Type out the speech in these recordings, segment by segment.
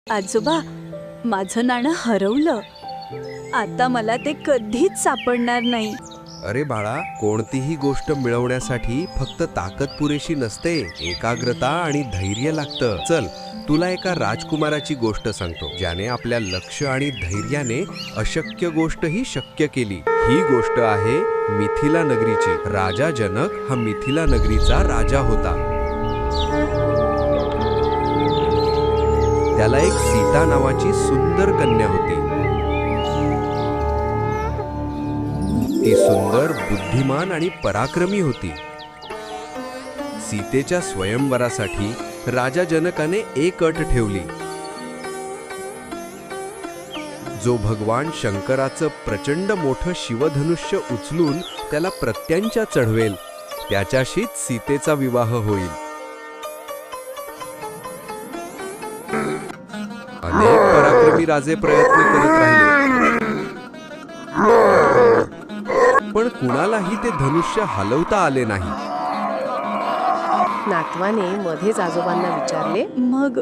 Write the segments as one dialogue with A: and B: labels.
A: आजोबा, माझं नाणं हरवलं. आता मला ते कधीच सापडणार नाही.
B: अरे बाळा, कोणतीही गोष्ट मिळवण्यासाठी फक्त ताकद पुरेशी नसते, एकाग्रता आणि धैर्य लागतं. चल, तुला एका राजकुमाराची गोष्ट सांगतो, ज्याने आपल्या लक्ष आणि धैर्याने अशक्य गोष्टही शक्य केली. ही गोष्ट आहे मिथिला नगरीची. राजा जनक हा मिथिला नगरीचा राजा होता. त्याला एक सीता नावाची सुंदर कन्या होती. ती सुंदर, बुद्धिमान आणि पराक्रमी होती. सीतेच्या स्वयंवरासाठी राजा जनकाने एक अट ठेवली. जो भगवान शंकराचं प्रचंड मोठं शिवधनुष्य उचलून त्याला प्रत्यांच्या चढवेल, त्याच्याशीच सीतेचा विवाह होईल. अनेक पराक्रमी राजे प्रयत्न करत राहिले, पण कुणालाही ते धनुष्य हलवता आले नाही.
C: नातवाने मध्येच आजोबांना विचारले,
A: मग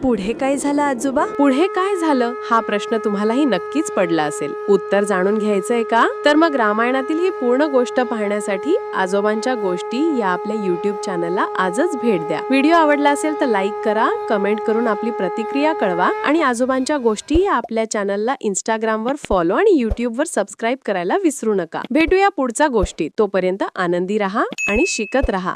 A: पुढे काय झालं आजोबा?
C: पुढे काय झालं हा प्रश्न तुम्हालाही नक्कीच पडला असेल. उत्तर जाणून घ्यायचंय का? तर मग रामायणातील ही पूर्ण गोष्ट पाहण्यासाठी आजोबांच्या गोष्टी या आपल्या YouTube चॅनलला आजच भेट द्या. व्हिडिओ आवडला असेल तर लाईक करा, कमेंट करून आपली प्रतिक्रिया कळवा आणि आजोबांच्या गोष्टी या आपल्या चॅनलला Instagramवर फॉलो आणि YouTubeवर सबस्क्राईब करायला विसरू नका. भेटूया पुढच्या गोष्टीत. तोपर्यंत आनंदी राहा आणि शिकत राहा.